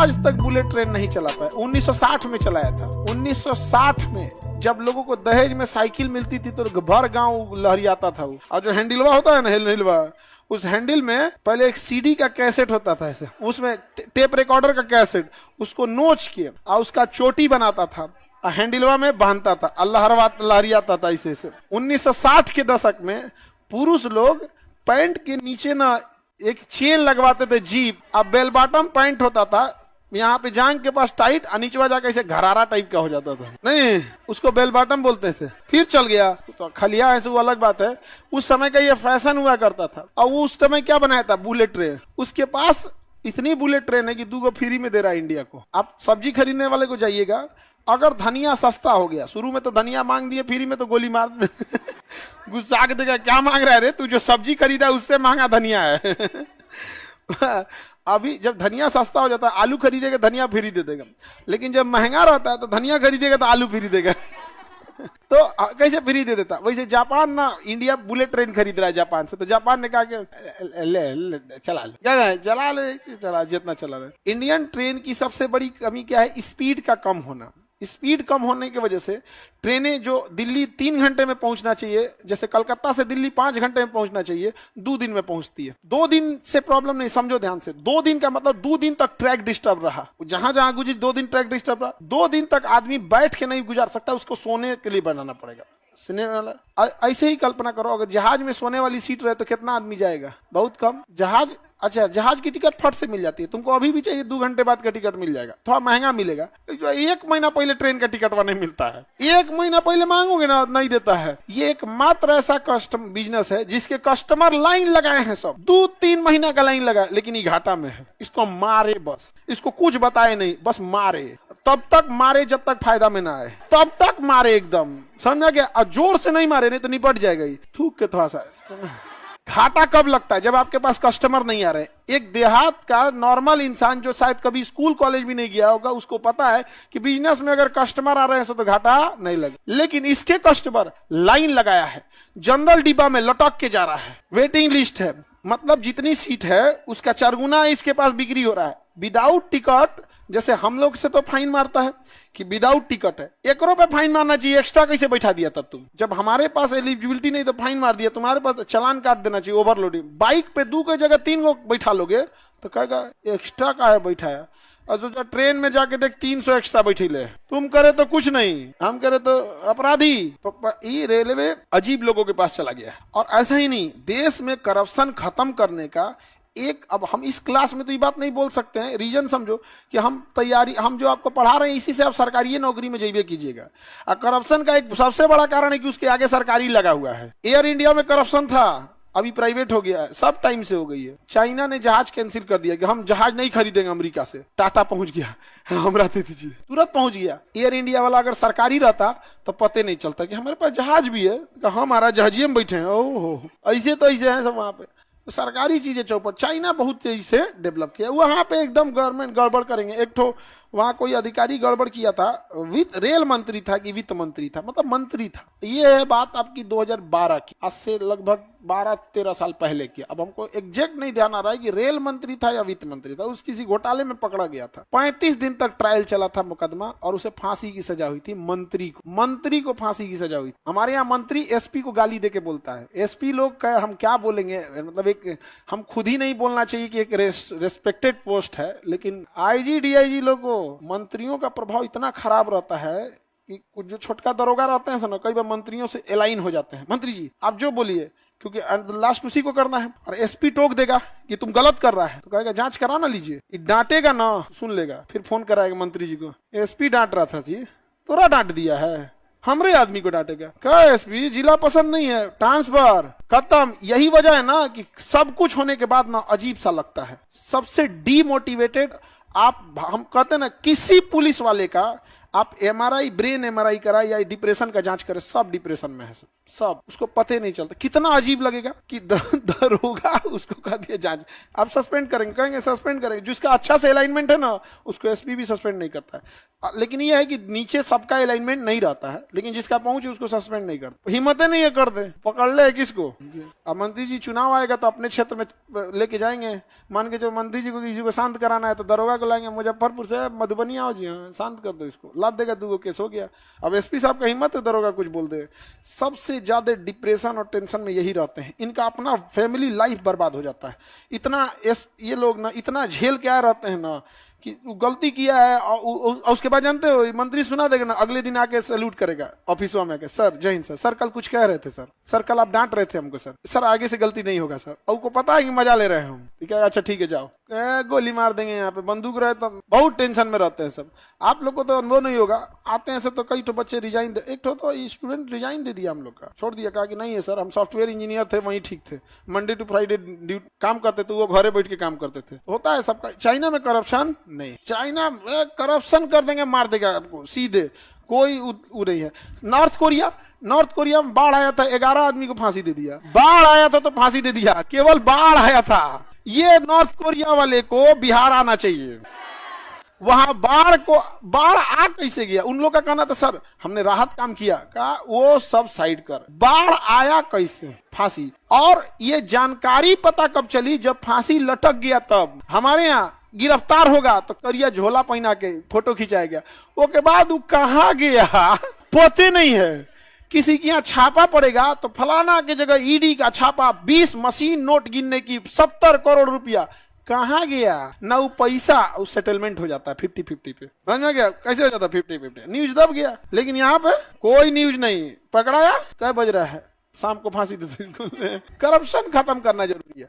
आज तक bullet train नहीं चला पाया। 1960 में चलाया था। 1960 में जब लोगों को दहेज में साइकिल मिलती थी तो भर गांव लहरियाता था वो। और जो हैंडलवा होता है ना, हैंडलवा, उस हैंडल में पहले एक सीडी का कैसेट होता था ऐसे, उसमें टेप रिकॉर्डर का कैसेट, उसको नोच के और उसका चोटी बनाता था, हैंडलवा में बांधता था, अल्लाह लहरियाता था ऐसे ऐसे। 1960 के दशक में पुरुष लोग पैंट के नीचे ना एक चेन लगवाते थे जीप, अब बेल बॉटम पैंट होता था, यहाँ पे जांग के पास टाइट, नीचवा जाकर ऐसे घरारा टाइप का हो जाता था, नहीं उसको बेल बॉटम बोलते थे। फिर चल गया तो खलिया ऐसे, वो अलग बात है। उस समय का ये फैशन हुआ करता था। और वो उस समय क्या बनाया था, बुलेट ट्रेन। उसके पास इतनी बुलेट ट्रेन है कि 2 फ्री में दे रहा है इंडिया को। आप सब्जी खरीदने वाले को जाइएगा, अगर धनिया सस्ता हो गया, शुरू में तो धनिया मांग दिए, फ्री में तो गोली मार दे गुस्सा के देगा, क्या मांग रहा है रे तू, जो सब्जी खरीदा उससे महंगा धनिया है अभी जब धनिया सस्ता हो जाता है, आलू खरीदेगा धनिया फ्री दे देगा, लेकिन जब महंगा रहता है तो धनिया खरीदेगा तो आलू फ्री देगा तो कैसे फ्री दे देता। वैसे जापान ना इंडिया बुलेट ट्रेन खरीद रहा है जापान से, तो जापान ने कहा कि ले चला लो, क्या चला लो, चला जितना चला रहे। इंडियन ट्रेन की सबसे बड़ी कमी क्या है, स्पीड का कम होना। स्पीड कम होने की वजह से ट्रेनें जो दिल्ली 3 घंटे में पहुंचना चाहिए, जैसे कलकत्ता से दिल्ली 5 घंटे में पहुंचना चाहिए, 2 दिन में पहुंचती है। 2 दिन से प्रॉब्लम नहीं, समझो ध्यान से, 2 दिन का मतलब 2 दिन तक ट्रैक डिस्टर्ब रहा, जहां जहां गुजरी 2 दिन ट्रैक डिस्टर्ब रहा। 2 दिन तक आदमी बैठ के नहीं गुजार सकता, उसको सोने के लिए बनाना पड़ेगा। ऐसे ही कल्पना करो, अगर जहाज में सोने वाली सीट रहे तो कितना आदमी जाएगा, बहुत कम। जहाज, अच्छा जहाज की टिकट फट से मिल जाती है, तुमको अभी भी चाहिए 2 घंटे बाद का टिकट मिल जाएगा, थोड़ा महंगा मिलेगा। जो 1 महीना पहले ट्रेन का टिकट नहीं मिलता है, 1 महीना पहले मांगोगे ना, नहीं देता है। ये एकमात्र ऐसा कस्टम बिजनेस है जिसके कस्टमर लाइन लगाए हैं, सब 2-3 महीना का लाइन लगाए, लेकिन ये घाटा में है। इसको मारे, बस इसको कुछ बताए नहीं, बस मारे, तब तक मारे जब तक फायदा में ना आए, तब तक मारे एकदम, समझा गया। और जोर से नहीं मारे, नहीं तो निपट जाएगा ही, थूक के थोड़ा सा। घाटा कब लगता है, जब आपके पास कस्टमर नहीं आ रहे। एक देहात का नॉर्मल इंसान जो शायद कभी स्कूल कॉलेज भी नहीं गया होगा, उसको पता है कि बिजनेस में अगर कस्टमर आ रहे हैं तो घाटा नहीं लगे। लेकिन इसके कस्टमर लाइन लगाया है, जनरल डिब्बा में लटक के जा रहा है, वेटिंग लिस्ट है, मतलब जितनी सीट है उसका 4 गुना इसके पास बिक्री हो रहा है। विदाउट टिकट, जैसे हम लोग से तो फाइन मारता है कि विदाउट टिकट है, 1 रुपए फाइन मारना चाहिए, एक्स्ट्रा कैसे बैठा दिया तब तुम, जब हमारे पास एलिजिबिलिटी नहीं तो फाइन मार दिया, तुम्हारे पास चालान काट देना चाहिए ओवरलोडिंग। बाइक पे 2 की जगह 3 को बैठा लोगे तो कहेगा एक्स्ट्रा का है बैठाया, और जो ट्रेन में जाके देख 300 एक्स्ट्रा बैठे ले, तुम करे तो कुछ नहीं, हम करे तो अपराधी। ये रेलवे अजीब लोगों के पास चला गया। और ऐसा ही नहीं, देश में करप्शन खत्म करने का एक, अब हम इस क्लास में तो ये बात नहीं बोल सकते हैं, रीजन समझो कि हम तैयारी, हम जो आपको पढ़ा रहे हैं इसी से आप सरकारी नौकरी में जाइए कीजिएगा। और करप्शन का एक सबसे बड़ा कारण है कि उसके आगे सरकारी लगा हुआ है। एयर इंडिया में करप्शन था, अभी प्राइवेट हो गया है, सब टाइम से हो गई है। चाइना ने जहाज कैंसिल कर दिया कि हम जहाज नहीं खरीदेंगे अमेरिका से, टाटा पहुंच गया, हम रहते थे तुरंत पहुंच गया। एयर इंडिया वाला अगर सरकारी रहता तो पते नहीं चलता कि हमारे पास जहाज भी है, हमारा जहाजिए में बैठे हैं, ओहो ऐसे तो ऐसे है सब। वहां पे सरकारी चीजें चौपट, चाइना बहुत तेजी से डेवलप किया, वहां पे एकदम गवर्नमेंट गड़बड़ करेंगे। एक ठो वहां कोई अधिकारी गड़बड़ किया था, रेल मंत्री था कि वित्त मंत्री था, मतलब मंत्री था। ये है बात आपकी 2012 की, आज से लगभग 12-13 साल पहले की। अब हमको एग्जैक्ट नहीं ध्यान आ रहा है कि रेल मंत्री था या वित्त मंत्री था, उस किसी घोटाले में पकड़ा गया था। 35 दिन तक ट्रायल चला था मुकदमा, और उसे फांसी की सजा हुई थी। मंत्री को फांसी की सजा हुई। हमारे यहाँ मंत्री एसपी को गाली दे के बोलता है। एसपी लोग का हम क्या बोलेंगे, मतलब एक हम खुद ही नहीं बोलना चाहिए कि एक रेस्पेक्टेड पोस्ट है, लेकिन आईजी डीआईजी लोगों, मंत्रियों का प्रभाव इतना खराब रहता है कि कुछ जो छोटका दरोगा रहते हैं ना, कई बार मंत्रियों से एलाइन हो जाते हैं। मंत्री जी आप जो बोलिए, क्योंकि लास्ट उसी को करना है। और एसपी टोक देगा कि तुम गलत कर रहा है, तो कहेगा जांच करा ना लीजिए, डांटेगा ना, सुन लेगा, फिर फोन कराएगा मंत्री जी को, एसपी डांट रहा था जी, तोरा डांट दिया है, हमरे आदमी को डांटेगा, क्या एसपी जिला पसंद नहीं है, ट्रांसफर खत्म। यही वजह है ना कि सब कुछ होने के बाद ना अजीब सा लगता है, सबसे डीमोटिवेटेड आप, हम कहते हैं ना, किसी पुलिस वाले का आप एमआरआई, ब्रेन एमआरआई कराए या डिप्रेशन का जांच करें, सब डिप्रेशन में है सब। उसको पता ही नहीं चलता। कितना अजीब लगेगा कि दरोगा उसको कह दिया जांच, आप सस्पेंड करेंगे, कहेंगे सस्पेंड करेंगे। जिसका अच्छा से अलाइनमेंट है ना उसको एसपी भी सस्पेंड नहीं करता है। लेकिन यह है कि नीचे सबका अलाइनमेंट नहीं रहता है, लेकिन जिसका पहुंच है उसको सस्पेंड नहीं करते। हिम्मतें नहीं है कर दे, पकड़ ले किसको। अब मंत्री जी चुनाव आएगा तो अपने क्षेत्र में लेके जाएंगे, मान के चलो मंत्री जी को किसी को शांत कराना है तो दरोगा को लाएंगे मुजफ्फरपुर से, मधुबनी आओ जी, हाँ शांत कर दो इसको, लाद देगा, 2 केस हो गया। अब एसपी साहब का हिम्मत है दरोगा कुछ बोल दे। सबसे ज्यादा डिप्रेशन और टेंशन में यही रहते हैं, इनका अपना फैमिली लाइफ बर्बाद हो जाता है। इतना ये लोग ना इतना झेल के आए रहते हैं ना कि गलती किया है और उसके बाद जानते हो मंत्री सुना देगा ना, अगले दिन आके सैल्यूट करेगा ऑफिस में आके, सर जय हिंद सर कल कुछ कह रहे थे सर कल आप डांट रहे थे हमको सर आगे से गलती नहीं होगा सर। और को पता है कि मजा ले रहे हैं हम, ठीक है अच्छा ठीक है जाओ, गोली मार देंगे, यहाँ पे बंदूक रहे तो बहुत टेंशन में रहते हैं सब। आप लोग को तो अनुभव नहीं होगा, आते हैं सब तो कई तो बच्चे रिजाइन दे, एक तो स्टूडेंट रिजाइन दे दिया हम लोग का, छोड़ दिया, कहा कि नहीं है सर हम सॉफ्टवेयर इंजीनियर थे वहीं ठीक थे, मंडे टू फ्राइडे काम करते थे, वो घरे बैठ के काम करते थे। होता है सबका। चाइना में करप्शन नहीं, चाइना करप्शन कर देंगे, मार देगा आपको सीधे, कोई नहीं है। नॉर्थ कोरिया में बाढ़ आया था, 11 आदमी को फांसी दे दिया। बाढ़ आया था तो फांसी दे दिया, केवल बाढ़ आया था। ये नॉर्थ कोरिया वाले को बिहार आना चाहिए। वहां बाढ़ आ कैसे गया, उन लोग का कहना था सर हमने राहत काम किया, का वो सब साइड कर, बाढ़ आया कैसे, फांसी। और ये जानकारी पता कब चली, जब फांसी लटक गया तब। हमारे यहाँ गिरफ्तार होगा तो करिया झोला पहना के फोटो खिंचाया, उसके बाद वो कहाँ गया पते नहीं है। किसी के यहाँ छापा पड़ेगा तो फलाना के जगह ईडी का छापा, 20 मशीन नोट गिनने की, 70 करोड़ रुपया, कहाँ गया ना वो पैसा। उस सेटलमेंट हो जाता है 50-50 पे, समझ में गया कैसे हो जाता है 50-50, न्यूज दब गया। लेकिन यहाँ पे कोई न्यूज नहीं, पकड़ाया, क्या बज रहा है, शाम को फांसी दे। करप्शन खत्म करना जरूरी है।